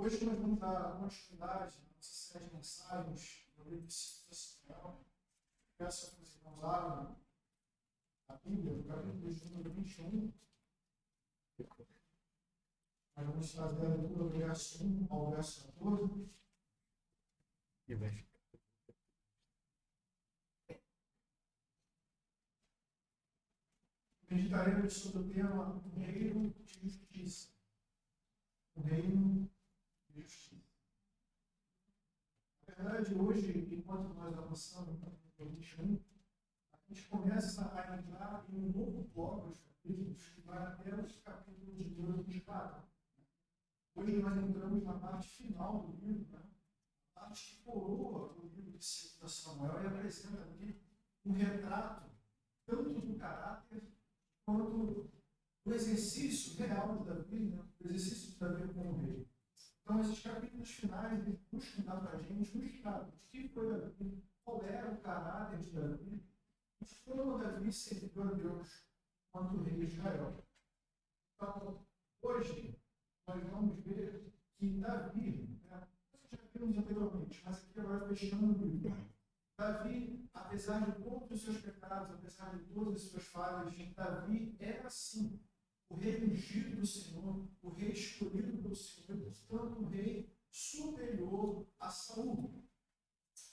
Hoje nós vamos dar continuidade à nossa série de mensagens do livro Cifra Samuel. Peço a que os irmãos abram a Bíblia, no capítulo de número 21. Nós vamos fazer a leitura do verso 1 ao verso 14. E vai ficar. Meditaremos sobre o tema do reino de justiça. O reino de justiça. Na verdade, hoje, enquanto nós avançamos no capítulo 21, a gente começa a entrar em um novo bloco de capítulos que vai até os capítulos de 2 a 24. Hoje nós entramos na parte final do livro, né? A parte que coroa o livro de Cifra Samuel e apresenta ali um retrato tanto do caráter quanto do exercício real de Davi, né? O exercício de Davi como rei. Então, esses capítulos finais buscam dar para a gente um estado de que foi Davi, qual era o caráter de Davi, e como Davi serviu a Deus quanto rei de Israel. Então, hoje, nós vamos ver que Davi, né, nós já vimos anteriormente, mas aqui agora fechando o livro, Davi, apesar de todos os seus pecados, apesar de todas as suas falhas, Davi era assim, o rei ungido do Senhor, o rei escolhido pelo Senhor, portanto, um rei superior a Saul.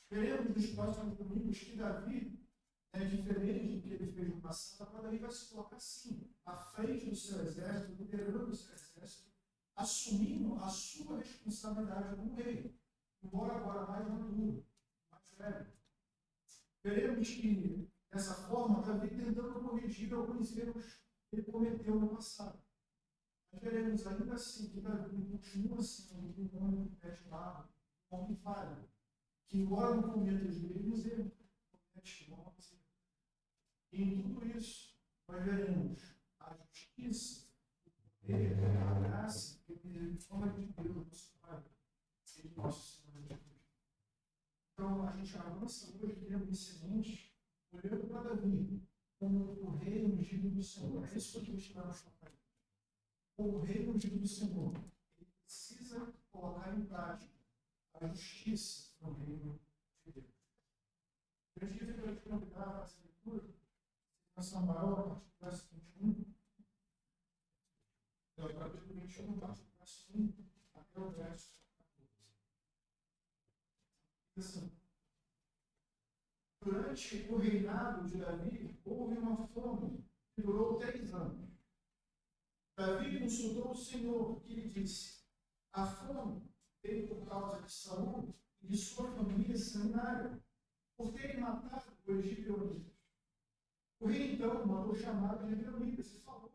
Veremos nos próximos domingos que Davi é diferente do que ele fez no passado, agora Davi vai se colocar assim, à frente do seu exército, liderando o seu exército, assumindo a sua responsabilidade como rei, embora agora mais maduro, mais velho. Veremos que, dessa forma, Davi tentando corrigir alguns erros que ele cometeu no passado. Mas veremos ainda assim que Davi continua sendo um homem de pé de barro, um homem falho, que, embora não cometa os mesmos erros, comete novos erros. E em tudo isso, nós veremos a justiça, o poder, a graça e a misericórdia de Deus, nosso Pai, e de nosso Senhor Jesus. Então, a gente avança hoje tendo excelente, olhando para Davi como o rei ungido do Senhor. É isso que a gente vai mostrar para ele. Como o rei ungido do Senhor, ele precisa colocar em prática a justiça no reino de Deus. Eu queria te convidar a fazer a leitura, a Samuel, a partir do verso 21. A partir do 21, a partir do verso 1 até o verso 14. Durante o reinado de Davi, houve uma fome que durou 3 anos. Davi consultou o Senhor, que lhe disse: a fome veio por causa de Saul e de sua família sanguinária, por terem matado os gibeonitas. O rei então mandou chamar os gibeonitas e falou: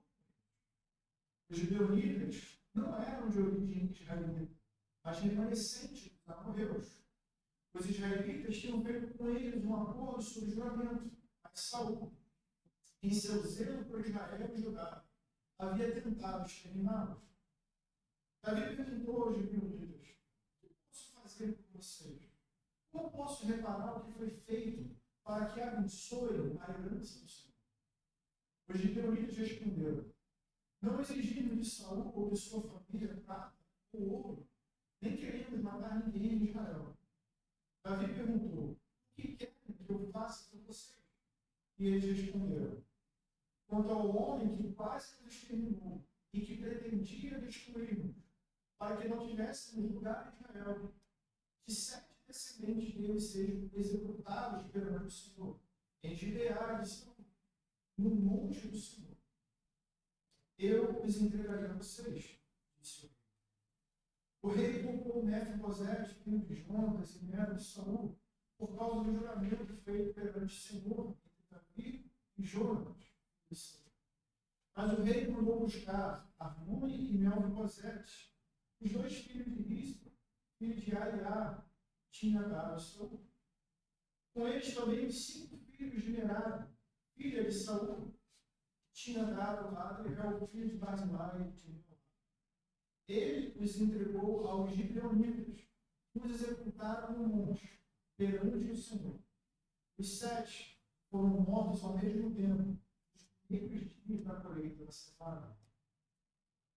os gibeonitas não eram de origem israelita, mas remanescentes dos amorreus. Os israelitas tinham feito com eles um acordo sobre juramento, mas Saul, em seu zelo por Israel e Judá, havia tentado exterminá-los. Davi perguntou aos gibeonitas: o que posso fazer por vocês? Como posso reparar o que foi feito para que abençoem a herança do Senhor? Os gibeonitas responderam: não exigimos de Saul ou de sua família prata ou ouro, nem queremos matar ninguém em Israel. Davi perguntou: o que querem que eu faça por vocês? E eles responderam: quanto ao homem que quase nos exterminou e que pretendia destruir-nos, para que não tivéssemos lugar em Israel, que 7 descendentes dele sejam executados perante o Senhor, em Gileade, no monte do Senhor. Eu os entregarei a vocês, disse o rei. O rei poupou Mefibosete, filho de Jonas e neto de Saul, por causa do juramento feito perante o Senhor entre Davi e Jonas. Mas o rei mandou buscar Armoni e Mefibosete, os 2 filhos de Rispa, filho de Aiá, tinha dado a Saul. Com eles também os 5 filhos de Merari, filha de Saul, tinha dado a Adriel, filho de Barzilai e de ele os entregou aos gibeonitas, que os executaram no monte, perante o Senhor. Os 7 foram mortos ao mesmo tempo, os primeiros dias da colheita da cevada.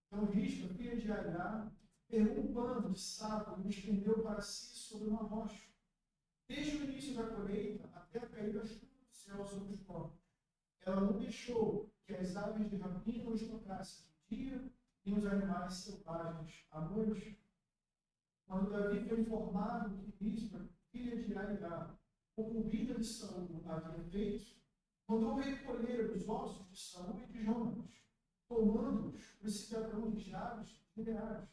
Então Rispa, filha de Aiá, pegou um pano de saco e o estendeu para si sobre uma rocha. Desde o início da colheita até a caída das chuvas do céu sobre os povos. Ela não deixou que as aves de rapina os tocassem de dia e os animais selvagens à noite. Quando Davi foi informado que Isma, filha de Airá, concubina de Saul, havia feito, mandou recolher os ossos de Saul e de Jonas, tomando-os os cidadãos de Jabes e Gileade.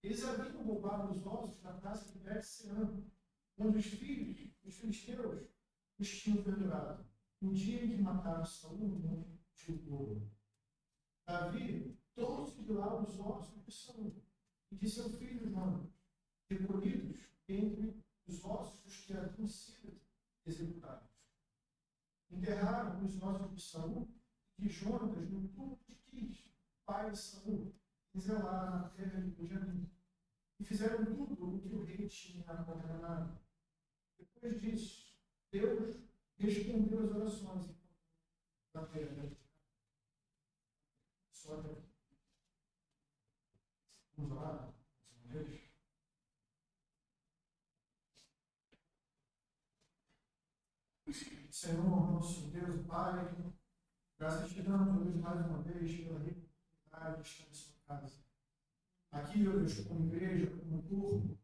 Eles haviam roubado os ossos da praça de Bet-Sean, onde os filhos dos filisteus os tinham pendurado, no dia em que mataram Saul no monte de Gilboa. Davi trouxe de lá os ossos de Saul e de seu filho Jonas, recolhidos entre os ossos dos que haviam sido executados. Enterraram os ossos de Saul e de Jonas no túmulo de Quis, pai de Saul, e zelaram na terra de Benjamim. E fizeram tudo o que o rei tinha ordenado. Depois disso, Deus respondeu as orações da terra. Vamos orar? Mais uma vez? Senhor, nosso Deus e Pai, graças te damos, Deus, mais uma vez pela oportunidade de estar em sua casa. Aqui, ó Deus, como igreja, como corpo,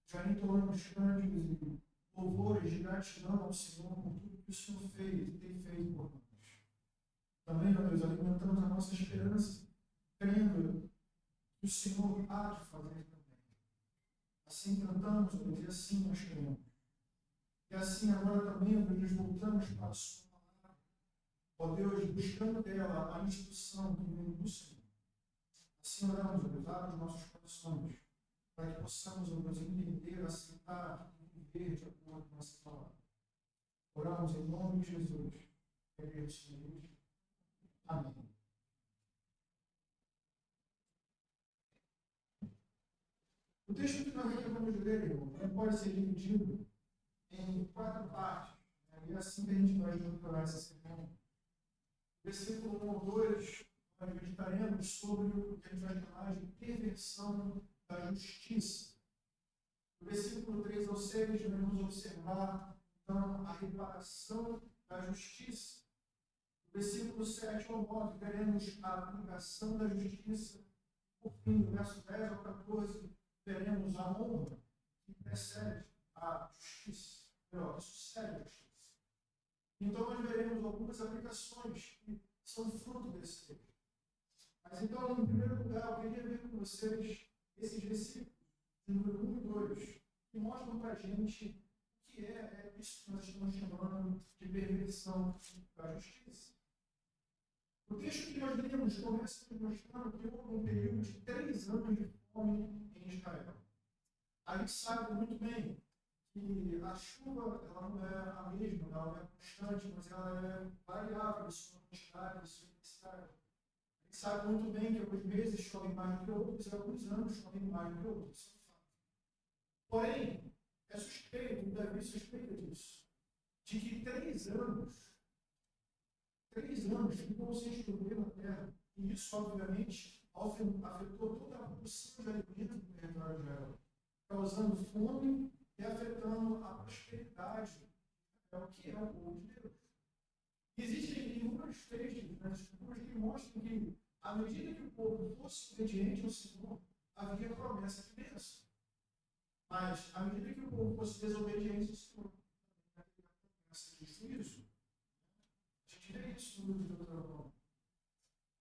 já entoamos cânticos e louvores de gratidão ao Senhor por tudo que o Senhor fez e tem feito por nós. Também, ó Deus, alimentamos a nossa esperança, crendo que o Senhor há de fazer também. Assim cantamos, ó Deus, e assim nós queremos. E assim agora também, ó Deus, nos voltamos para a sua palavra. Ó Deus, buscando dela a instrução que vem do Senhor. Assim oramos, ó Deus, abre os nossos corações, para que possamos, ó Deus, entender, aceitar e viver de acordo com essa palavra. Oramos em nome de Jesus. Amém. O texto que nós acabamos de ler, irmão, pode ser dividido em 4 partes. E assim que a gente vai estruturar essa semana. Versículo 1 ao 2, nós meditaremos sobre o que a gente vai chamar de perversão da justiça. Do versículo 3 ao 6, nós vamos observar, então, a reparação da justiça. Do versículo 7 ao 9, veremos a aplicação da justiça. Por fim, do verso 10 ao 14, veremos a honra que precede a justiça. Melhor, que sucede a justiça. Então, nós veremos algumas aplicações que são fruto desse texto. Mas, então, em primeiro lugar, eu queria ver com vocês esses versículos, número 1 e 2, que mostram para a gente o que é isso que nós estamos chamando de perversão da justiça. O texto que nós lemos começa nos mostrando que houve um período de 3 anos de fome em Israel. A gente sabe muito bem que a chuva ela não é a mesma, ela não é constante, mas ela é variável em sua quantidade, em sua intensidade. A gente sabe muito bem que alguns meses chovem mais do que outros e alguns anos chovem mais do que outros. Isso é um fato. Porém, é suspeito, Davi suspeita disso, de que 3 anos ficou sem chover na terra. E isso, obviamente, afetou toda a produção de alimentos no território de Israel, causando fome e afetando a prosperidade, o que é o povo de Deus. Existem inúmeros textos nas escrituras que mostram que, à medida que o povo fosse obediente ao Senhor, havia promessa de bênção. Mas, à medida que o povo fosse desobediente ao Senhor, havia promessa de juízo. A gente vê isso no livro de Deuteronômio.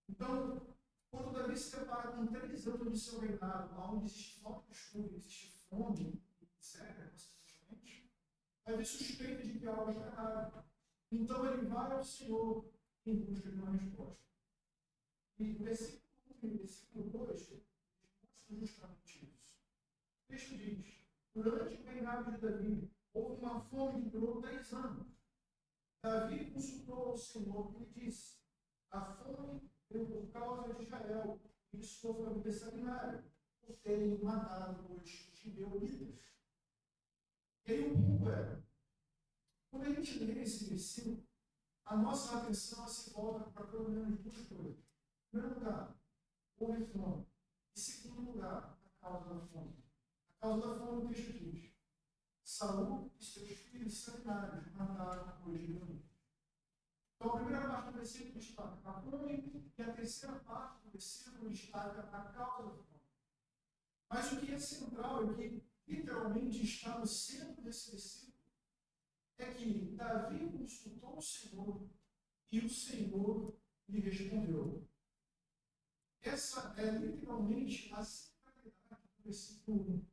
Então, quando Davi se depara com 3 anos de seu reinado, onde existe falta de chuva, existe fome, miséria, constantemente, Davi suspeita de que algo está errado. Então ele vai ao Senhor em busca de uma resposta. E o versículo 1 e o versículo 2 mostram justamente isso. O texto diz: durante o reinado de Davi, houve uma fome que durou 3 anos. Davi consultou ao Senhor e lhe disse: a fome veio por causa de Israel e de sua família sanguinária, por terem matado os gibeonitas. E aí o ponto é, quando a gente lê esse versículo, a nossa atenção se volta para pelo menos 2 coisas. Em primeiro lugar, houve fome. Em segundo lugar, a causa da fome? A causa da fome, o texto diz: Saul e seus filhos sanguinários mataram os gibeonitas. Então, a primeira parte do versículo destaca a fome, e a terceira parte do versículo destaca a causa da fome. Mas o que é central, e o que literalmente está no centro desse versículo, é que Davi consultou o Senhor e o Senhor lhe respondeu. Essa é literalmente a centralidade do versículo 1.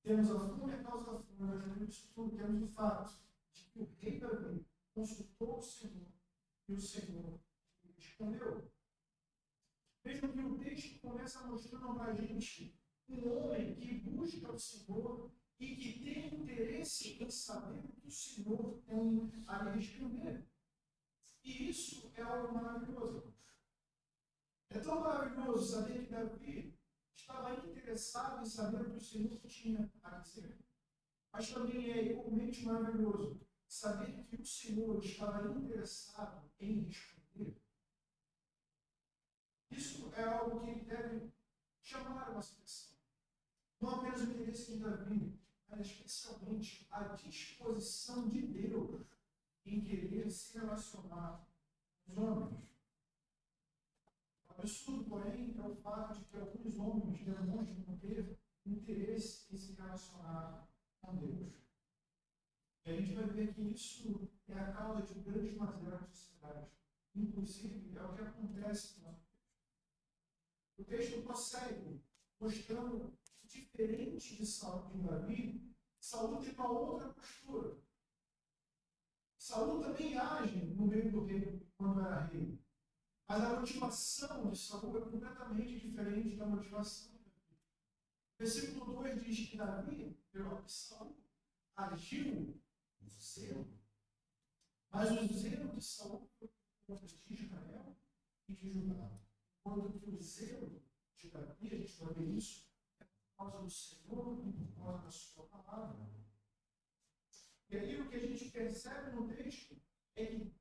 Temos a fome e a causa da fome, mas além disso tudo, temos o fato de que o rei Davi consultou o Senhor e o Senhor lhe respondeu. Vejam que o texto começa mostrando para a gente um homem que busca o Senhor e que tem interesse em saber o que o Senhor tem a lhe responder. E isso é algo maravilhoso. É tão maravilhoso saber que Davi estava interessado em saber o que o Senhor tinha a dizer. Mas também é igualmente maravilhoso saber que o Senhor estava interessado em responder. Isso é algo que deve chamar a nossa atenção. Não apenas o interesse de Davi, mas especialmente a disposição de Deus em querer se relacionar com os homens. O absurdo, porém, é o fato de que alguns homens demonstram ter interesse em se relacionar com Deus. E a gente vai ver que isso é a causa de grandes mazelas na sociedade. Inclusive, é o que acontece no nosso texto. O texto prossegue mostrando que, diferente de Saul e Davi, Saul tem uma outra postura. Saul também age no meio do reino quando era rei. Mas a motivação de Saul é completamente diferente da motivação de Davi. O versículo 2 diz que Davi, pelo que Saul, agiu no zelo. Mas o zelo de Saul foi contra de Israel e de Judá. Quando que o zelo de Davi, a gente vai ver isso, é por causa do Senhor e por causa da sua palavra. E aí o que a gente percebe no texto é que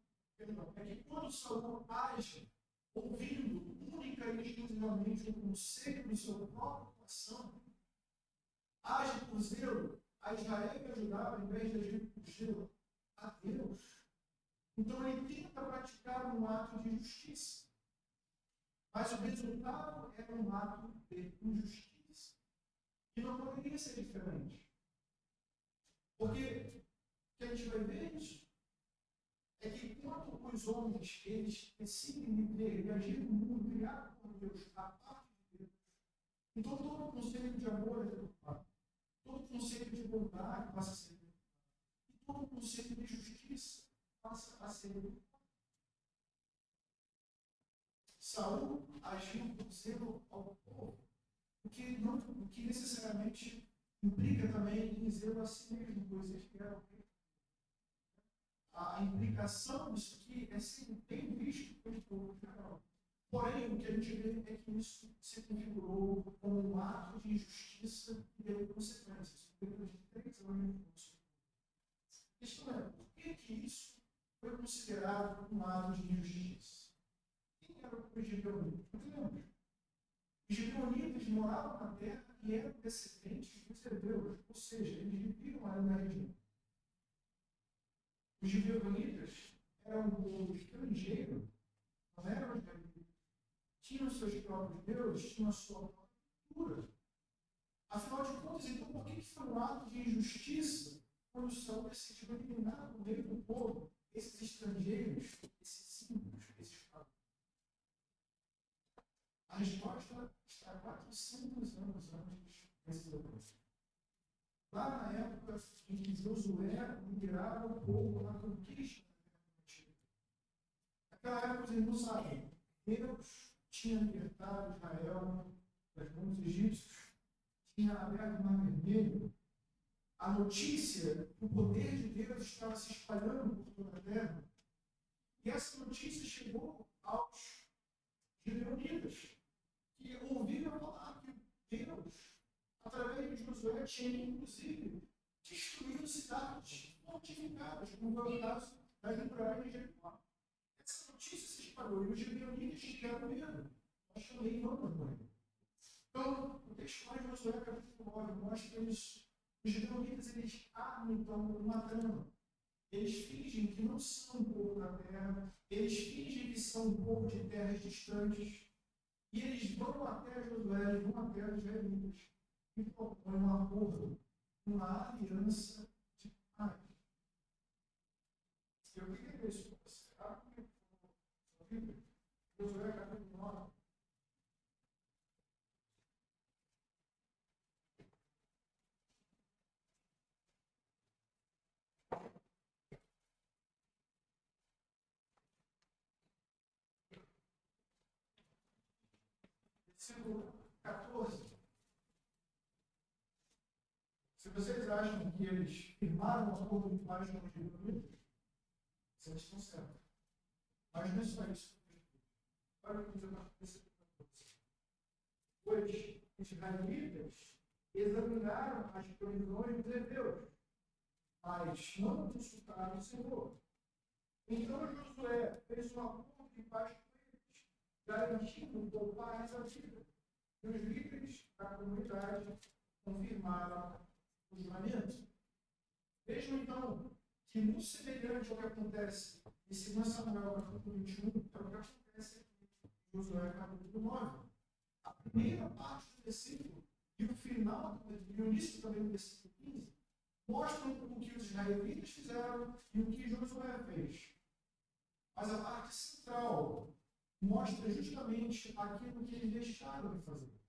quando Saul age ouvindo única e exclusivamente o conselho do seu próprio coração, age por zelo a Israel e a Judá, ao invés de agir por zelo a Deus. Então ele tenta praticar um ato de justiça. Mas o resultado é um ato de injustiça. E não poderia ser diferente. Porque o que a gente vai ver isso é que quando os homens eles decidem viver e agir no mundo criado por Deus, a parte de Deus, então todo o conceito de amor é derrubado, todo o conceito de bondade passa a ser derrubado, e todo o conceito de justiça passa a ser derrubado. Saul agiu por zelo ao povo, o que necessariamente implica também em zelo a si mesmo, coisas que eram. A implicação disso aqui é ser bem visto pelo povo geral. Porém, o que a gente vê é que isso se configurou como um ato de injustiça e deu consequências. Depois de 3 anos. Isto é, por que isso foi considerado um ato de injustiça? Quem eram os gibeonitas? Lembra? Os gibeonitas moravam na terra e eram descendentes dos hebreus, ou seja, eles viviam ali na região. Os gibeonitas eram um povo estrangeiro, não eram israelitas. Tinham seus próprios deuses, tinham a sua própria cultura. Afinal de contas, então, por que foi um ato de injustiça quando Saul decidiu eliminar no meio do povo esses estrangeiros, esses símbolos, esses padrões? A resposta está há 400 anos antes desse documento. Lá na época em que Josué liderava o povo na conquista da terra prometida. Naquela época, os irmãos sabem, Deus tinha libertado Israel das mãos dos egípcios, tinha aberto o Mar Vermelho. A notícia que o poder de Deus estava se espalhando por toda a terra. E essa notícia chegou aos gibeonitas, que ouviram falar que Deus, através de Josué, tinha inclusive destruído cidades fortificadas, como foi o caso das muralhas de Jericó. Essa notícia se espalhou e os gibeonitas tiveram medo. Nós também vamos morrer. Então, o texto lá de Josué, capítulo 9, mostra isso. Os gibeonitas, eles armam, então, uma trama. Eles fingem que não são um povo da terra, eles fingem que são um povo de terras distantes, e eles vão até Josué, eles vão até os israelitas, e propõem um acordo, uma aliança de paz. Eu queria ver isso com você. Abre comigo, por favor. Josué, capítulo 9. Versículo 14. Se vocês acham que eles firmaram um acordo de paz com os gibeonitas, vocês estão certos. Mas não é só isso. Olha o que diz a partir do versículo 14. Pois os israelitas examinaram as previsões dos hebreus, mas não consultaram o Senhor. Então Josué fez um acordo de paz com eles, garantindo poupar a vida. E os líderes da comunidade confirmaram o juramento. Vejam então que, muito semelhante ao que acontece em 2 Samuel, capítulo 21, é o que acontece aqui em Josué, capítulo 9. A primeira parte do versículo e o final, e o início também do versículo 15, mostram o que os israelitas fizeram e o que Josué fez. Mas a parte central mostra justamente aquilo que eles deixaram de fazer.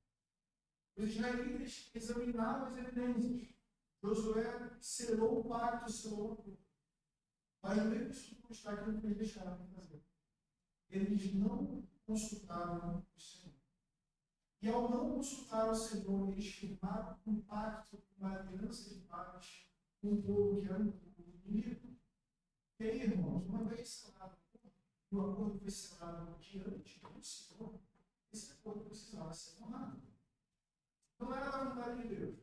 Os israelitas examinaram as evidências. Josué selou o pacto, selou o acordo. Mas no meio disso tudo está aquilo que eles deixaram de fazer. Eles não consultaram o Senhor. E ao não consultar o Senhor, eles firmaram um pacto, uma aliança de paz com um povo que era um povo inimigo. E aí, irmãos, uma vez selado, o acordo foi selado diante do Senhor, esse acordo precisava ser honrado. Não era da vontade de Deus,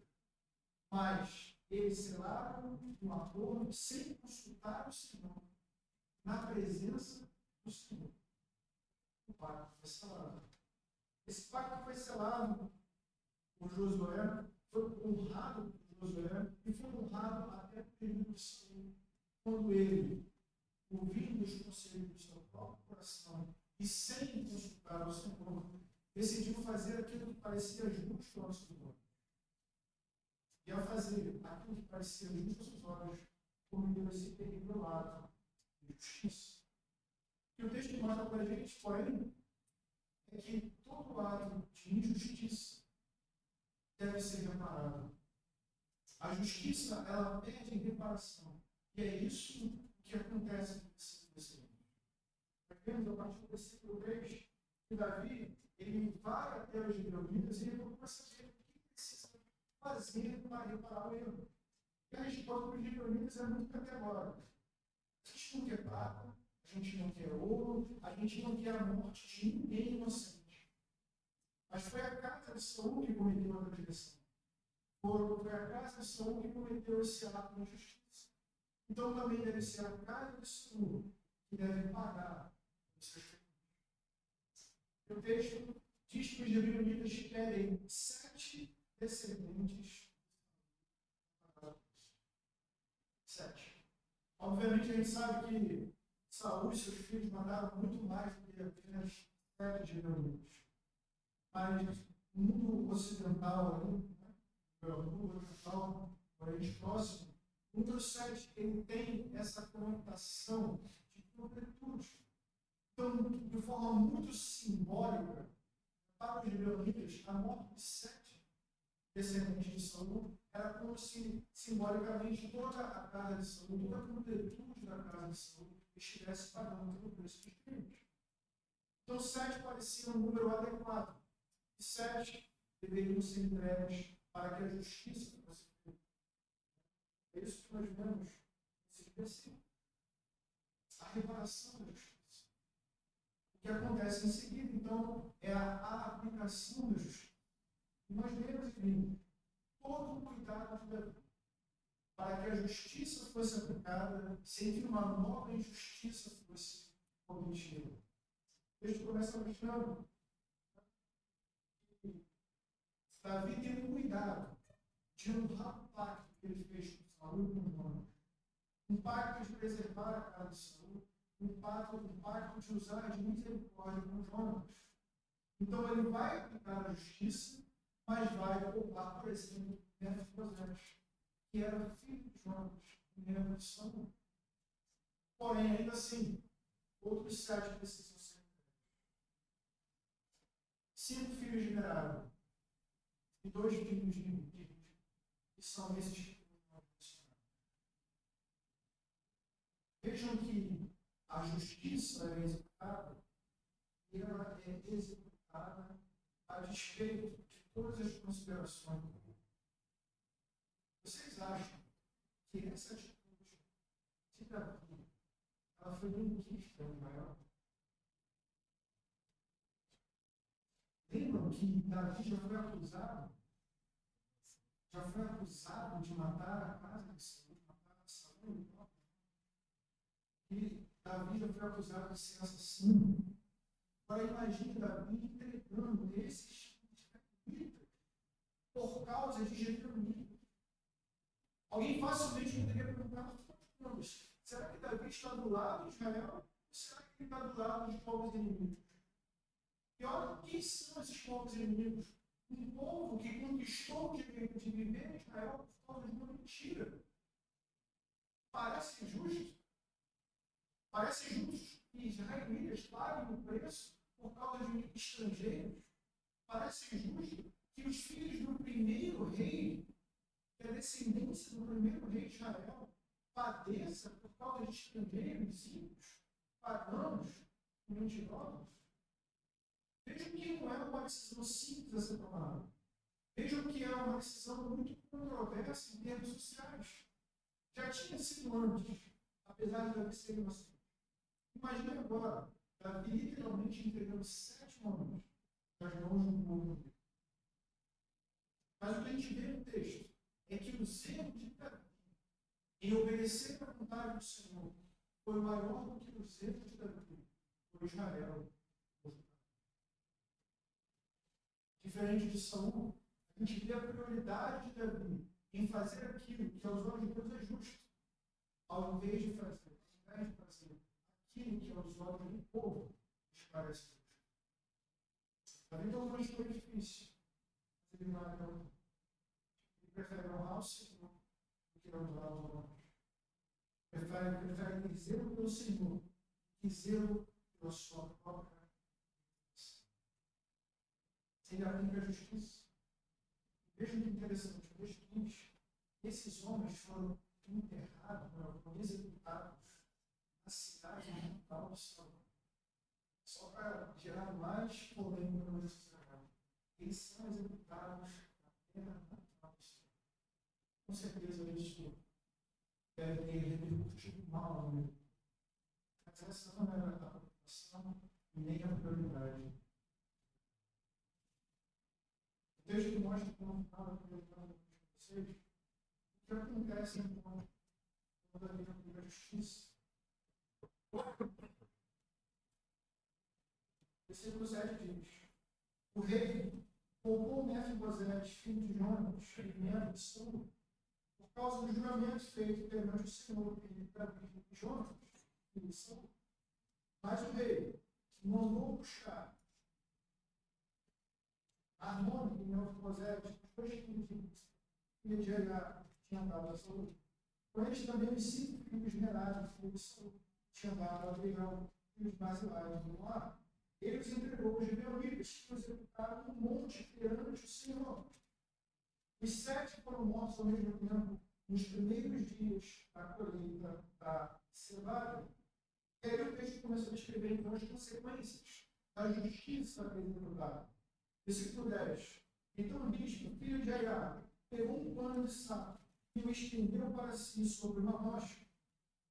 mas eles selaram um acordo sem consultar o Senhor, na presença do Senhor. O pacto foi selado. Esse pacto foi selado por Josué, foi honrado por Josué e foi honrado até o período de Saul, quando ele, ouvindo os conselhos do seu próprio coração e sem consultar o Senhor, decidiu fazer aquilo que parecia justo aos seus olhos. E ao fazer aquilo que parecia justo aos seus olhos, cometeu esse terrível ato de justiça. E o texto mostra para a gente, porém, é que todo ato de injustiça deve ser reparado. A justiça, ela pede reparação. E é isso que acontece nesse versículo. Nós vemos a partir do versículo 3 que Davi, ele vai até os gibeonitas e ele começa a ver o que precisa fazer para reparar o erro. E a resposta dos gibeonitas é muito categórica. A gente não quer prata, a gente não quer ouro, a gente não quer a morte de ninguém inocente. Mas foi a casa de Saul que cometeu a transgressão. Foi a casa de Saul que cometeu esse ato de injustiça. Então também deve ser a casa de Saul que deve pagar os seus pecados. O texto diz que os gibeonitas querem 7 descendentes. 7. Obviamente a gente sabe que Saul e seus filhos mataram muito mais do que apenas 7 gibeonitas. Mas no mundo ocidental, no mundo oriental, no Oriente Próximo, o número 7 ele tem essa conotação de completude. Então, de forma muito simbólica, para os gibeonitas, a morte de 7 descendentes de Saul era como se, simbolicamente, toda a casa de Saul, toda a completude da casa de Saul, estivesse pagando pelo preço dos crimes. Então, 7 parecia um número adequado. E 7 deveriam ser entregues para que a justiça fosse feita. É isso que nós vemos nesse versículo. A reparação da justiça. O que acontece em seguida, então, é a aplicação da justiça. E nós vemos aqui todo o cuidado de Davi para que a justiça fosse aplicada sem que uma nova injustiça fosse cometida. O texto começa mostrando que Davi teve cuidado de honrar o pacto que ele fez com Saul e com Jonas. Um pacto de preservar a casa de Saul, um pacto de usar de misericórdia com Jonas. Então ele vai aplicar a justiça, mas vai poupar, por exemplo, Mefibosete, que era filho de Jonas, neto de Saul. Porém, ainda assim, outros 7 precisam ser. 5 filhos de Merari e 2 filhos de Miriam, que são esses que não mencionados. Vejam que a justiça é executada e ela é executada a despeito de todas as considerações do mundo. Vocês acham que essa atitude de Davi ela foi bem vista em Israel? Lembram que Davi já foi acusado de matar a casa de Saul, de matar a Saul? E Davi já foi acusado de ser assassino. Agora imagine Davi entregando esses israelitas por causa de Jerusalém. Alguém facilmente poderia perguntar: será que Davi está do lado de Israel? Ou será que ele está do lado dos povos inimigos? E olha, quem são esses povos inimigos? Um povo que conquistou o direito de viver em Israel por causa de uma mentira. Parece justo. Parece justo que israelitas paguem o preço por causa de estrangeiros. Parece justo que os filhos do primeiro rei, que é a descendência do primeiro rei de Israel, padeça por causa de estrangeiros, ímpios, pagãos, mentirosos. Vejam que não é uma decisão simples a ser tomada. Vejam que é uma decisão muito controversa em termos sociais. Já tinha sido antes, apesar de Davi ser inocente. Imagine agora, Davi literalmente entregando 7 homens nas mãos do povo. Mas o que a gente vê no texto é que o zelo de Davi em obedecer à vontade do Senhor foi maior do que o zelo de Davi por Israel. Diferente de Saul, a gente vê a prioridade de Davi em fazer aquilo que aos olhos de Deus é justo, ao invés de fazer aquilo que aos olhos do povo lhes parece justo. Davi tomou uma escolha difícil, mas ele não é não. Ele prefere honrar o Senhor do que honrar os homens. Prefere zelo pelo Senhor que zelo pela sua própria. Ele aplica a justiça. Vejam que interessante, no texto 15, esses homens foram enterrados, foram executados na cidade natal de Saul. Só para gerar mais polêmica no Israel. Eles são executados na terra natal de Saul. Com certeza isso deve ter repercutido mal no mundo. Mas essa não era a preocupação e nem a prioridade. O texto mostra como fala com vocês o que acontece quando Davi aplica a justiça. Versículo 7 diz: o rei poupou Mefibosete, filho de Jonas, neto de Saul, por causa do juramento feito perante o Senhor entre Davi e Jonas, filho de Saul. Mas o rei mandou buscar Armônio e Mefibosete, os 2 filhos de Eliá, que tinham dado a Saul. Com eles também os 5 filhos de Merari, filho de Saul, que tinham dado a Abigail, filho de Barzilai, de Moab. Ele os entregou aos gibeonitas, que os executaram no monte perante o Senhor. Os 7 foram mortos ao mesmo tempo, nos primeiros dias da colheita da cevada. E aí o texto começa a descrever então as consequências da justiça executada. Versículo 10. Então o bispo, filho de Agar, pegou um pano de saco e o estendeu para si sobre uma rocha.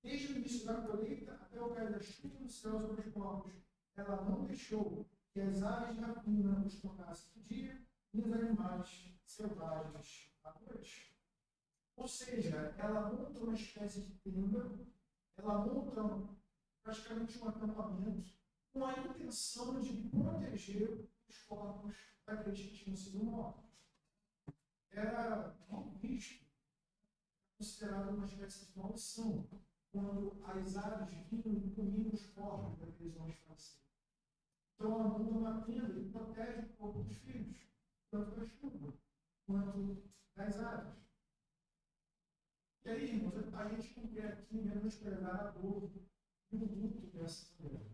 Desde o início da colheita até o cair da chuva do céu sobre os povos, ela não deixou que as aves da rapina os tocassem de dia e os animais selvagens à noite. Ou seja, ela monta uma espécie de tenda, ela monta praticamente um acampamento com a intenção de proteger os corpos daqueles que tinham sido mortos. era um risco, considerado uma espécie de maldição, quando as aves vinham e comiam os corpos daqueles homens falecidos. Então, a mão uma tenda que protege o corpo dos filhos, tanto da chuva quanto das aves. E aí, irmãos, a gente não quer aqui menosprezar a dor e o luto dessa mulher.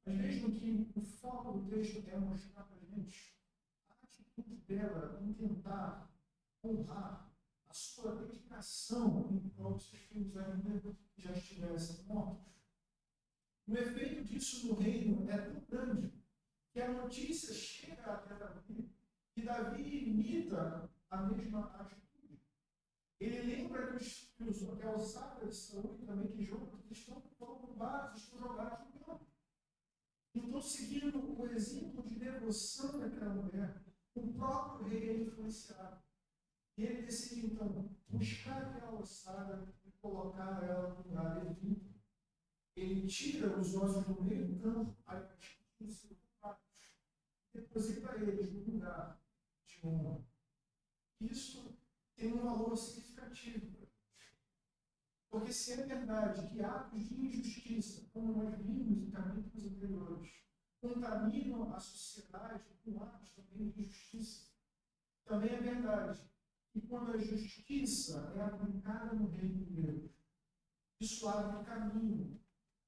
Mas vejam que o foco do texto é mostrar para a gente a atitude dela em tentar honrar a sua dedicação em prol dos seus filhos ainda que já estivessem mortos. O efeito disso no reino é tão grande que a notícia chega até Davi e Davi imita a mesma atitude. Ele lembra que os alçadas de Saúl e também que Jonas estão roubados, estão jogados no campo. Então, seguindo o exemplo de devoção daquela mulher, o próprio rei é influenciado. E ele decide, então, buscar aquela ossada e colocar ela no lugar devido. Ele tira os ossos do meio do campo, aí os seus pratos, deposita eles no lugar de honra. Isso tem um valor significativo. Porque se é verdade que atos de injustiça, como nós vimos em capítulos anteriores, contaminam a sociedade com atos também de injustiça, também é verdade que quando a justiça é aplicada no reino de Deus, isso abre um caminho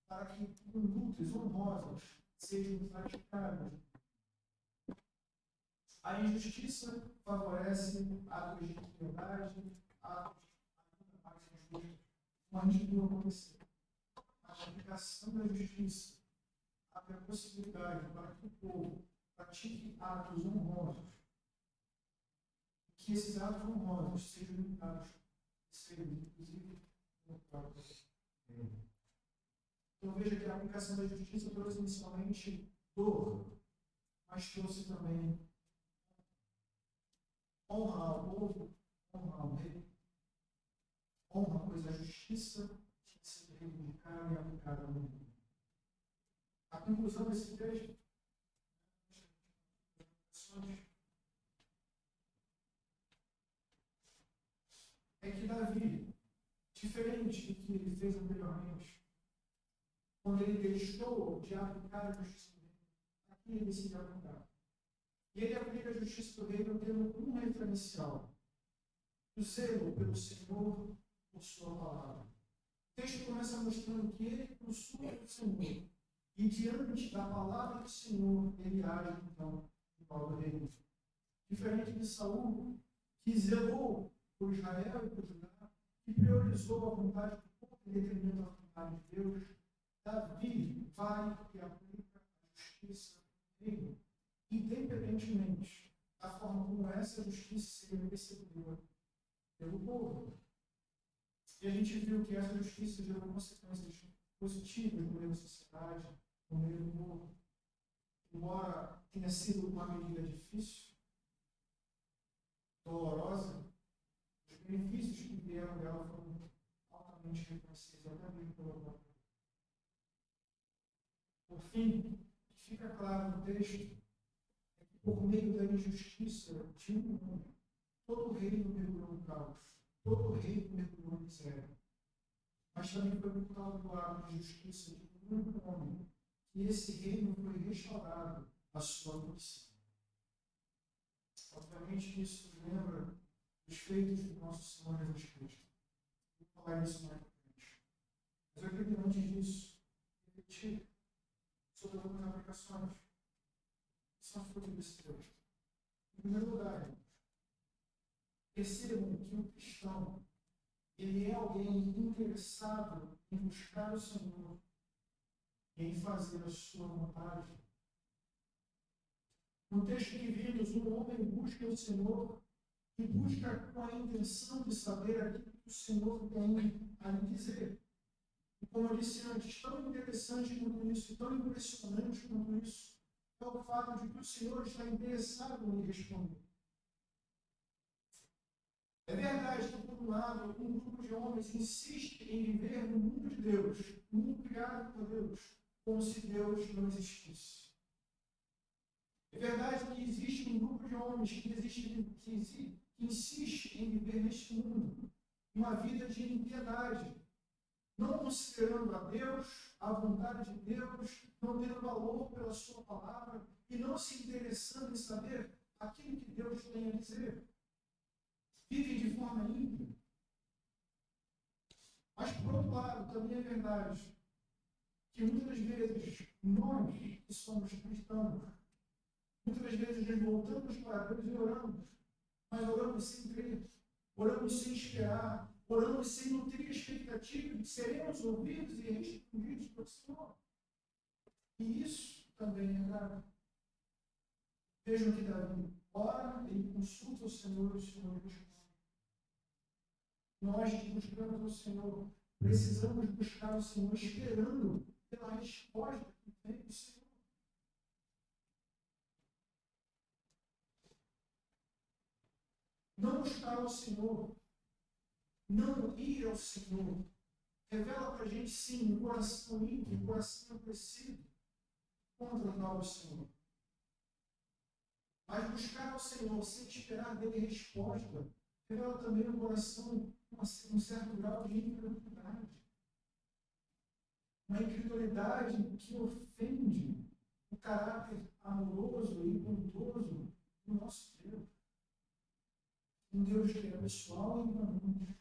para que condutas honrosas sejam praticadas. A injustiça favorece atos de liberdade, atos de paz justa. Mas isso não acontecer. A aplicação da justiça abre a possibilidade para que o povo pratique atos honrosos. Que esses atos honrosos sejam limitados, sejam inclusive no próprio. Então veja que a aplicação da justiça trouxe inicialmente dor, mas trouxe também honra ao povo, honra ao rei. Honra, pois a justiça tinha sido reivindicada e aplicada no mundo. A conclusão desse texto é que Davi, diferente do que ele fez anteriormente, quando ele deixou de aplicar a justiça do reino, aqui ele decide aplicar. E ele aplica a justiça do reino tendo um referencial: o zelo pelo Senhor por sua palavra. O texto começa mostrando que ele consulta o Senhor e diante da palavra do Senhor ele age então em prol do reino. Diferente de Saúl, que zelou por Israel e por Judá, que priorizou a vontade do povo em detrimento da vontade de Deus, Davi vai e aplica a justiça do reino, independentemente da forma como essa justiça seria percebida pelo povo. E a gente viu que essa justiça gerou consequências positivas no meio da sociedade, no meio do povo. Embora tenha sido uma medida difícil, dolorosa, os benefícios que vieram dela foram altamente reconhecidos, até mesmo pelo próprio. Por fim, o que fica claro no texto é que por meio da injustiça de um homem, todo o reino mergulhou no caos. Todo o reino mergulhou em miséria. Mas também foi por causa do ato de justiça de um único homem que esse reino foi restaurado à sua condição. Obviamente que isso nos lembra dos feitos do nosso Senhor Jesus Cristo. Vou falar isso mais pra frente. Mas eu queria, antes disso, refletir sobre algumas aplicações que são fruto desse texto. Em primeiro lugar, percebam que o cristão, ele é alguém interessado em buscar o Senhor e em fazer a sua vontade. No texto que vimos, um homem busca o Senhor e busca com a intenção de saber aquilo que o Senhor tem a lhe dizer. E como eu disse antes, tão interessante quanto isso, tão impressionante quanto isso, é o fato de que o Senhor está interessado em responder. É verdade que, por um lado, um grupo de homens insiste em viver no mundo de Deus, no mundo criado por Deus, como se Deus não existisse. É verdade que existe um grupo de homens que insiste em viver neste mundo uma vida de impiedade, não considerando a Deus, a vontade de Deus, não tendo valor pela sua palavra e não se interessando em saber aquilo que Deus tem a dizer. Vivem de forma ímpia. Mas, por outro lado, também é verdade que muitas vezes nós, que somos cristãos, muitas vezes nos voltamos para Deus e oramos, mas oramos sem crer, oramos sem esperar, oramos sem nutrir a expectativa de que seremos ouvidos e respondidos pelo Senhor. E isso também é grave. Vejam que Davi ora, ele consulta o Senhor e o Senhor responde. Nós que buscamos o Senhor, precisamos buscar o Senhor esperando pela resposta que vem do Senhor. Não buscar o Senhor, não ir ao Senhor, revela para a gente, sim, um coração ímpio, um coração endurecido contra o nosso Senhor. Mas buscar ao Senhor sem esperar dele resposta, revela também um coração com um certo grau de incredulidade. Uma incredulidade que ofende o caráter amoroso e bondoso do nosso Deus. Um Deus que é pessoal e humano.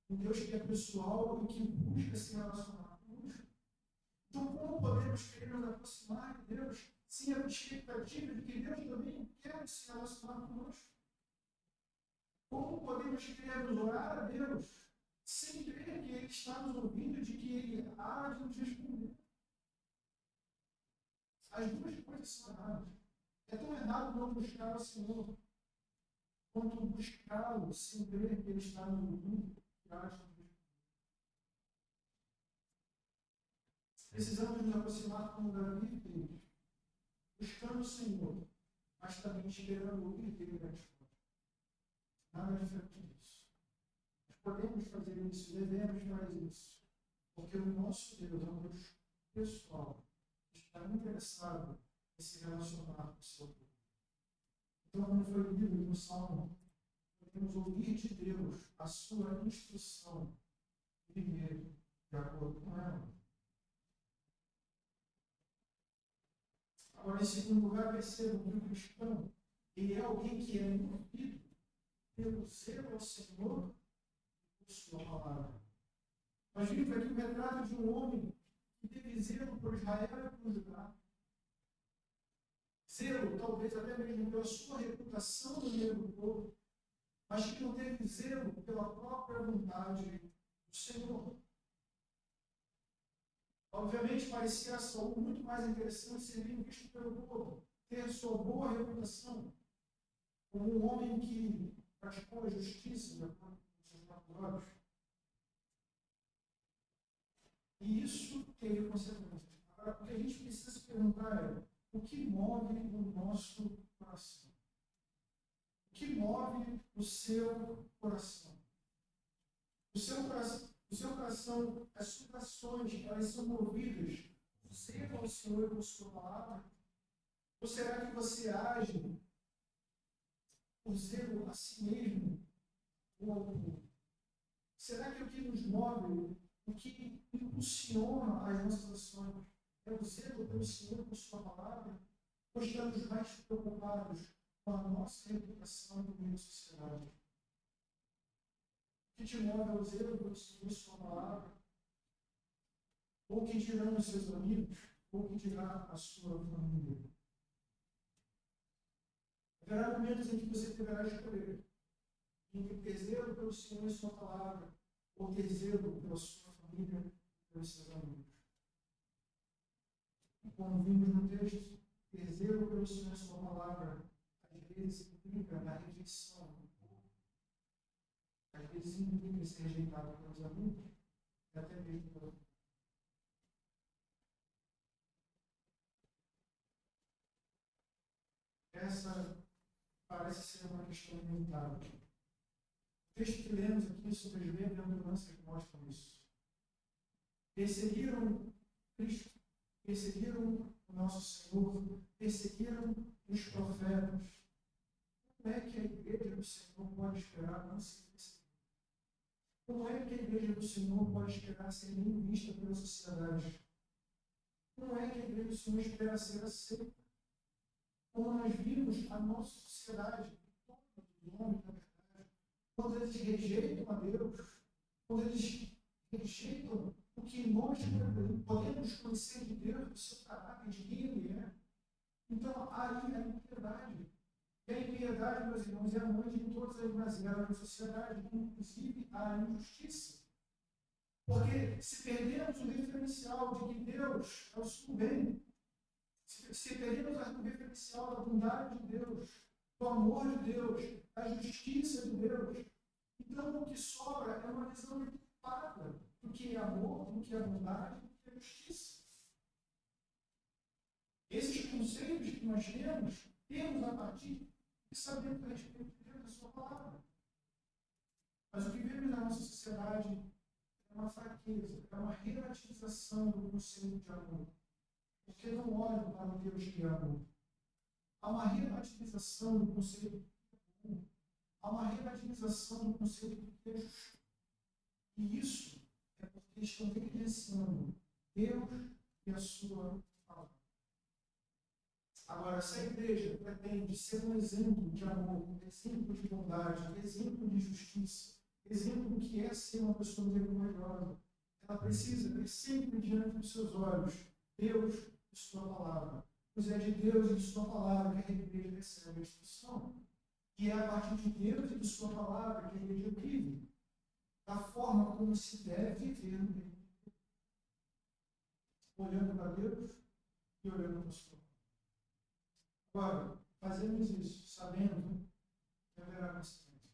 Um Deus que é pessoal e que busca se relacionar conosco. Então, como podemos querer nos aproximar de Deus sem a expectativa de que Deus também quer se relacionar conosco? Como podemos querer nos orar a Deus sem crer que Ele está nos ouvindo e de que Ele há de nos responder? As duas coisas são erradas. É tão errado não buscar o Senhor quanto buscá-lo sem crer que Ele está nos ouvindo e há de nos responder. Precisamos nos aproximar como Davi fez, buscando o Senhor, mas também esperando ouvir dele a resposta. Nada diferente disso. Nós podemos fazer isso, devemos fazer isso, porque o nosso Deus é um Deus pessoal, que está interessado em se relacionar com o seu povo. Então, como foi lido no Salmo, podemos ouvir de Deus a sua instrução e viver de acordo com ela. Agora, em segundo lugar, percebam que o cristão, ele é alguém que é movido pelo zelo ao Senhor e por sua palavra. Nós vimos aqui o retrato de um homem que teve zelo por Israel e por Judá. Zelo, talvez até mesmo pela sua reputação no meio do povo, mas que não teve zelo pela própria vontade do Senhor. Obviamente, parecia a Saul muito mais interessante ser bem visto pelo povo, ter sua boa reputação, como um homem que praticou a justiça de acordo com seus próprios olhos. E isso teve consequências. Agora, o que a gente precisa se perguntar é: o que move o nosso coração? O que move o seu coração? O seu coração, as suas ações, elas são movidas por zelo ao Senhor e por sua palavra? Ou será que você age por zelo a si mesmo ou ao povo? Será que o que nos move, o que impulsiona as nossas ações, é o zelo pelo Senhor e por sua palavra? Ou estamos mais preocupados com a nossa reputação no meio da sociedade? O que te move é o zelo pelo Senhor e sua palavra? Ou o que dirão os seus amigos? Ou o que dirá a sua família? Haverá momentos em que você deverá escolher entre ter zelo pelo Senhor e sua palavra, ou ter zelo pela sua família e pelos seus amigos. Como vimos no texto, ter zelo pelo Senhor e sua palavra, às vezes implica na rejeição. Às vezes implica em ser rejeitado pelos amigos e até mesmo pela família. Essa parece ser uma questão limitada. O texto que lemos aqui sobre as bem-aventuranças mostra isso. Perseguiram Cristo, perseguiram o nosso Senhor, perseguiram os profetas. como é que a igreja do Senhor pode esperar não ser perseguida? Como é que a igreja do Senhor pode esperar ser bem vista pela sociedade? Como é que a igreja do Senhor espera ser aceita? Como nós vimos a nossa sociedade, todos os homens, na verdade, quando eles rejeitam a Deus, quando eles rejeitam o que nós podemos conhecer de Deus, do seu caráter, de quem Ele é. Então, aí a impiedade. E a impiedade, meus irmãos, é a mãe de todas as mazelas da sociedade, inclusive a injustiça. Porque se perdemos o referencial de que Deus é o supremo, se perdemos o referencial da bondade de Deus, do amor de Deus, da justiça de Deus, então o que sobra é uma visão equipada do que é amor, do que é bondade, do que é justiça. Esses conceitos que nós temos a partir de saber a respeito de Deus, da sua palavra. Mas o que vemos na nossa sociedade é uma fraqueza, é uma relativização do conceito de amor. Porque não olham para o Deus que é amor. Há uma relativização do conceito de amor. Há uma relativização do conceito de Deus. E isso é porque estão negligenciando Deus e a sua palavra. Agora, se a igreja pretende ser um exemplo de amor, exemplo de bondade, exemplo de justiça, exemplo do que é ser uma pessoa misericordiosa, ela precisa ter sempre diante dos seus olhos Deus e sua palavra. Pois é de Deus e de sua palavra que a igreja recebe a instrução. E é a partir de Deus e de sua palavra que a igreja vive, da forma como se deve viver no reino de Deus. Olhando para Deus e olhando para a sua palavra. Agora, fazemos isso sabendo que haverá consequência.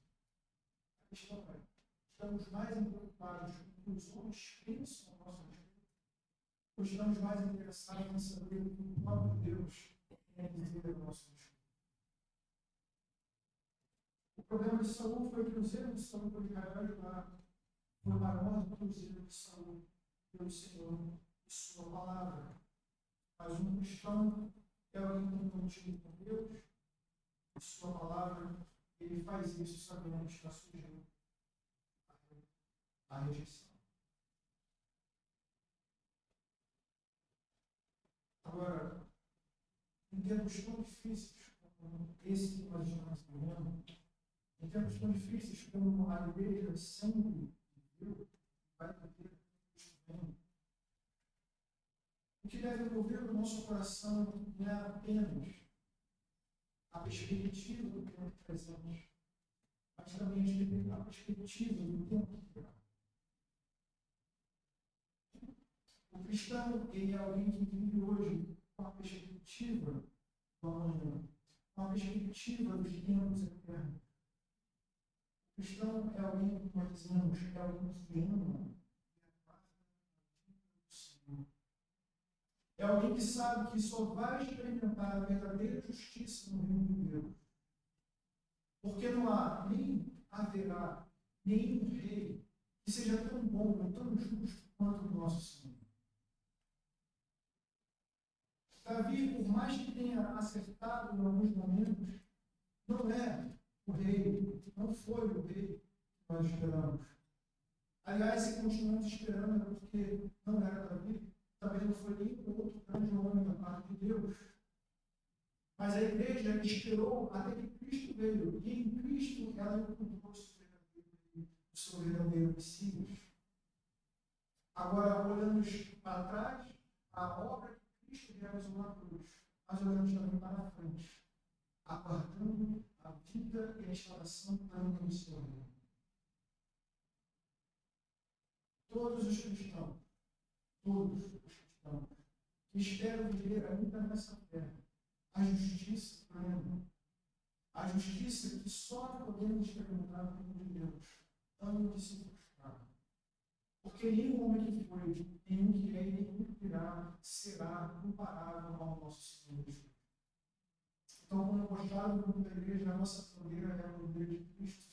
A questão é, estamos mais preocupados com que os homens pensam a nosso respeito, ou estamos mais interessados em saber o que o próprio Deus quer dizer a nosso respeito? O problema de Saul foi que o zelo de Saul por Israel ajudar foi maior do que o zelo de Saul pelo Senhor e sua palavra. Mas um cristão é alguém comprometido com Deus e sua palavra, ele faz isso sabendo que está sujeito à rejeição. Agora, em tempos tão difíceis como esse que nós estamos vivendo, em tempos tão difíceis como a igreja sempre viveu, vai viver isso bem, o que deve mover o nosso coração não é apenas a perspectiva do tempo presente, mas também a perspectiva do tempo que virá. O cristão, ele é alguém que vive hoje com a perspectiva do amanhã, com a perspectiva dos tempos eternos. O cristão é alguém que nós dizemos, é alguém que ama o Senhor. É alguém que sabe que só vai experimentar a verdadeira justiça no reino de Deus. Porque não há, nem haverá, nenhum rei que seja tão bom e tão justo quanto o nosso Senhor. Davi, por mais que tenha acertado em alguns momentos, não é o rei, não foi o rei que nós esperamos. Aliás, se continuamos esperando é porque não era Davi, talvez não foi nem outro grande homem da parte de Deus. Mas a igreja esperou até que Cristo veio, e em Cristo ela encontrou o seu verdadeiro Messias. Agora, olhamos para trás, a obra que Cristo realizou na cruz, mas olhamos também para a frente, aguardando a vida e a instalação plena do Senhor. Todos os cristãos que esperam viver ainda nessa terra a justiça plena, a justiça que só podemos experimentar no reino de Deus, antes de se frustrar. Porque nenhum homem que foi, nenhum que é e nenhum que virá será comparável ao nosso Senhor Jesus. Então, como postado no grupo da igreja, a nossa bandeira é a bandeira de Cristo.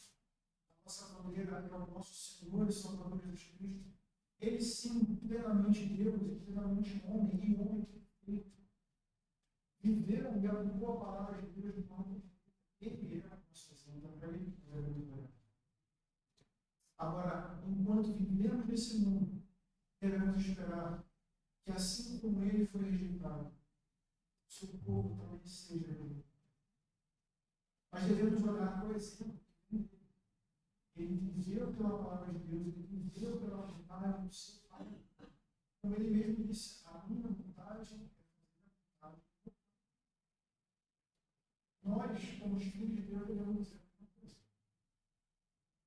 A nossa bandeira é o nosso Senhor e Salvador Jesus Cristo. Ele sim, plenamente Deus e plenamente homem, e homem perfeito. Viveu e aplicou a palavra de Deus de modo que ele é o nosso Agora, enquanto vivemos nesse mundo, devemos esperar que, assim como ele foi rejeitado, seu povo também seja rejeitado. Mas devemos olhar para o exemplo. Ele viveu pela palavra de Deus, ele viveu pela vontade do seu Pai. Como ele mesmo disse, a minha vontade é fazer a vontade. Nós, como os filhos de Deus, devemos ser uma coisa.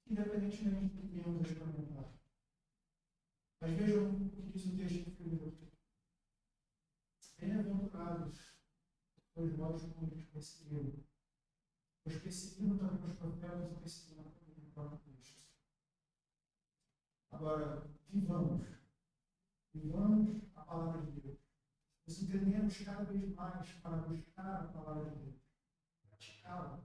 Independentemente do que venhamos a experimentar. Mas vejam o que diz o texto de Filipe. Bem-aventurados os vós como eles perseguiram. Os perseguiram também os profetas e perseguiram também o próprio Cristo. Agora, vivamos a palavra de Deus. Nos entendemos cada vez mais para buscar a palavra de Deus, praticá-la,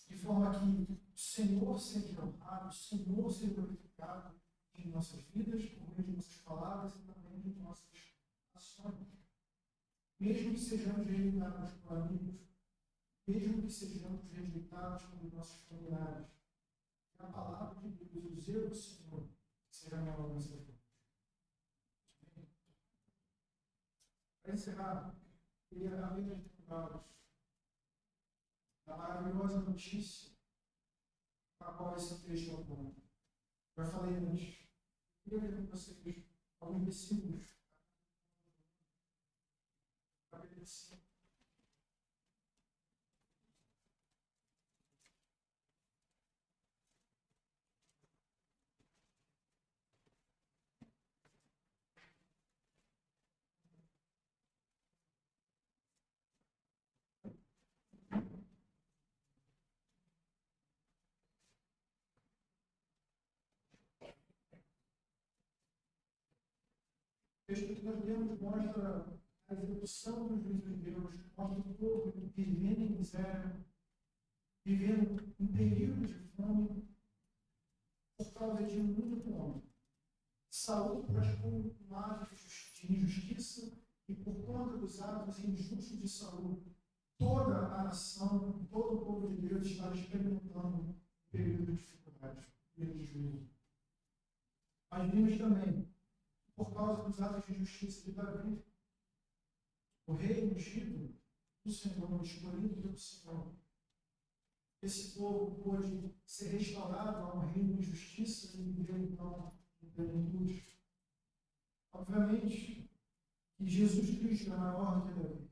de forma que o Senhor seja honrado, o Senhor seja glorificado em nossas vidas, por meio de nossas palavras e também de nossas ações. Mesmo que sejamos rejeitados por amigos, mesmo que sejamos rejeitados por nossos familiares, que a palavra de Deus e o zelo do Senhor seja maior nas nossas vidas. Para encerrar, queria apenas lembrá-los da maravilhosa notícia a qual esse texto aponta. Já falei antes. Queria ler com vocês alguns versículos. Capítulo 5. O texto que nós lemos mostra a execução dos juízos de Deus, mostra o povo vivendo em miséria, vivendo em período de fome, por causa de um único homem. Saúl praticou um ato de injustiça e, por conta dos atos injustos de Saúl, toda a nação, todo o povo de Deus estava experimentando um período de dificuldade, um período de juízo. Mas vimos também, por causa dos atos de justiça de Davi, o rei ungido do Senhor, escolhido pelo Senhor. Esse povo pôde ser restaurado a um reino de justiça e viver então em plenitude. Obviamente que Jesus Cristo é maior do que Davi.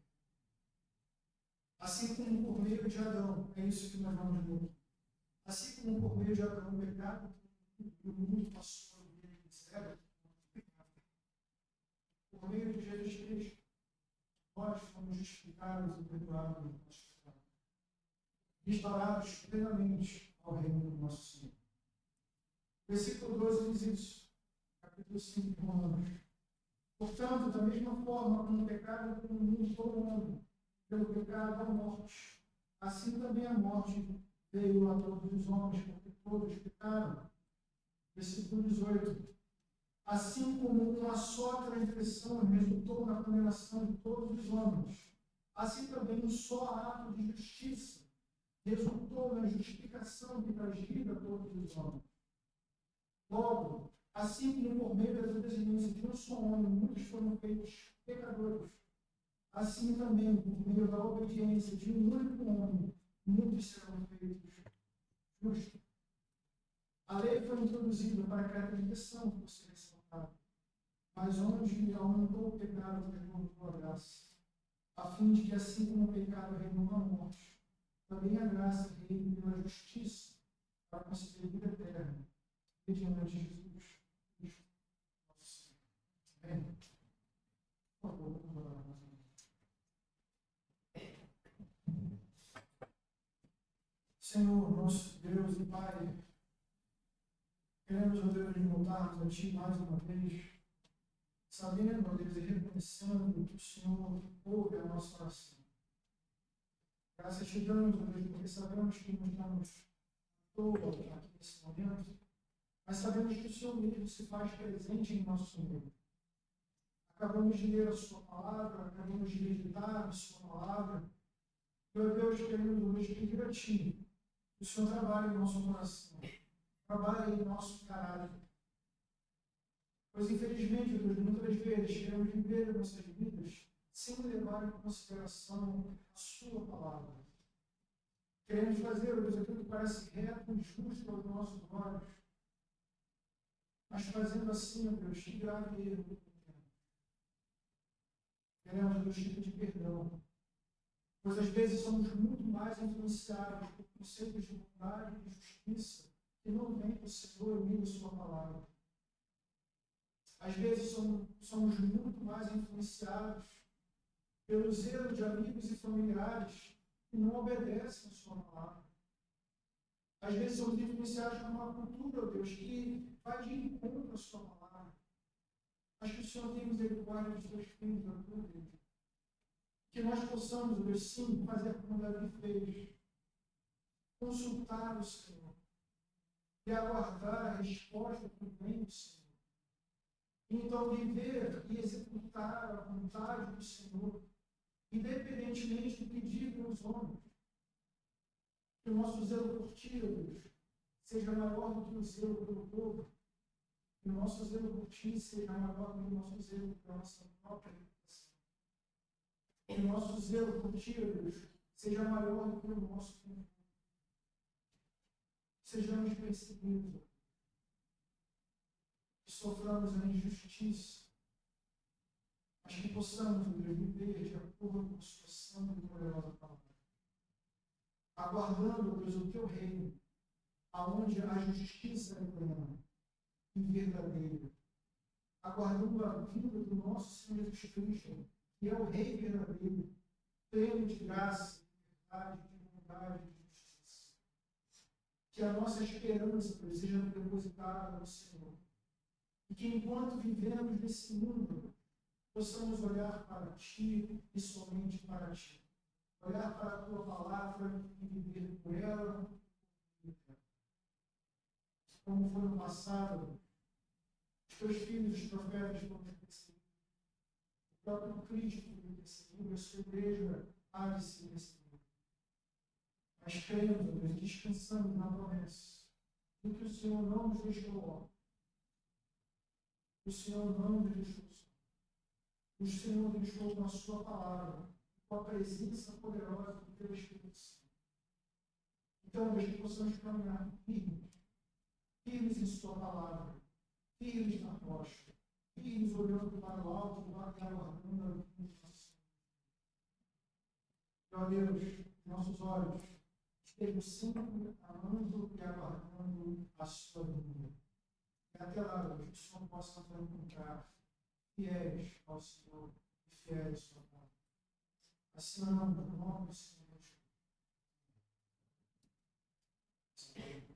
Assim como por meio de Adão, é isso que nós vamos ver. Assim como por meio de Adão, o pecado e o mundo passou a viver em miséria, por meio de Jesus Cristo, nós fomos justificados e perdoados dos nossos pecados, restaurados plenamente ao reino do nosso Senhor. Versículo 12 diz isso, capítulo 5 de Romanos. Portanto, da mesma forma como o pecado entrou no mundo todo mundo, pelo pecado a morte, assim também a morte veio a todos os homens, porque todos pecaram. Versículo 18. Assim como uma só transgressão resultou na condenação de todos os homens, assim também um só ato de justiça resultou na justificação que traz vida a todos os homens. Logo, assim como por meio da desobediência de um só homem, muitos foram feitos pecadores, assim também, por meio da obediência de um único homem, muitos serão feitos justos. A lei foi introduzida para que a transgressão fosse ressaltada, mas onde aumentou o pecado, reinou a graça, a fim de que, assim como o pecado reinou a morte, também a graça reine pela justiça, para conceder vida eterna, mediante Jesus Cristo, nosso Senhor. Amém? Por favor, vamos orar. Senhor, nosso Deus e Pai, queremos, ó Deus, voltarmos a Ti mais uma vez, sabendo, ó Deus, e reconhecendo que o Senhor ouve a nossa oração. Graças te damos, ó Deus, porque sabemos que não estamos à toa aqui nesse momento, mas sabemos que o Senhor mesmo se faz presente em nosso meio. Acabamos de ler a Sua palavra, acabamos de meditar a Sua palavra, e, ó Deus, queremos hoje pedir a Ti O Senhor trabalha em nosso coração, trabalha em nosso caráter. Pois, infelizmente, Deus, muitas vezes queremos viver nossas vidas sem levar em consideração a Sua palavra. Queremos fazer, Deus, aquilo que parece reto e justo aos nossos olhos, mas fazendo assim, Deus, que grave erro cometemos. Queremos, Deus, te pedir perdão, pois às vezes somos muito mais influenciados por conceitos de bondade e justiça que não vêm do Senhor e da Sua palavra. Às vezes somos muito mais influenciados pelo zelo de amigos e familiares que não obedecem a Sua palavra. Às vezes somos influenciados por uma cultura, Deus, que vai de encontro à Sua palavra. Mas que o Senhor tenha misericórdia dos Teus filhos, da Tua Deus. Que nós possamos, Deus, sim, fazer como Davi fez. Consultar o Senhor e aguardar a resposta que vem do Senhor. E então viver e executar a vontade do Senhor, independentemente do que digam os homens. Que o nosso zelo por Ti, Deus, seja maior do que o zelo pelo povo. Que o nosso zelo por Ti seja maior do que o nosso zelo pela nossa própria reputação. Que o nosso zelo por Ti, Deus, seja maior do que o nosso conforto. Sejamos perseguidos, que soframos a injustiça, mas que possamos, Deus, viver de acordo com a Sua santa e poderosa palavra. Aguardando, Deus, o Teu reino, aonde a justiça é plena e verdadeira. Aguardando a vinda do nosso Senhor Jesus Cristo, que é o Rei verdadeiro, pleno de graça, de verdade, de bondade, de justiça. Que a nossa esperança, Deus, seja depositada no Senhor. E que enquanto vivemos nesse mundo, possamos olhar para Ti e somente para Ti. Olhar para a Tua palavra e viver por ela. Como foi no passado, os Teus filhos, os profetas, foram perseguidos. O próprio Cristo foi perseguido, a Sua igreja há de ser perseguida. Mas cremos, Deus, e descansamos na promessa de que o Senhor não nos deixou órfãos. O Senhor não nos deixou só. O Senhor deixou com a Sua palavra, com a presença poderosa do Teu Espírito Santo. Então, Deus, que possamos caminhar firmes em Sua palavra, firmes na rocha, firmes olhando para o alto, e aguardando a vinda do nosso Senhor. Ó Deus, nossos olhos estejam sempre amando e aguardando a Sua vinda. E até lá, Deus, que o Senhor possa nos encontrar fiéis ao Senhor e fiéis à Sua palavra. Assim, no nome do Senhor.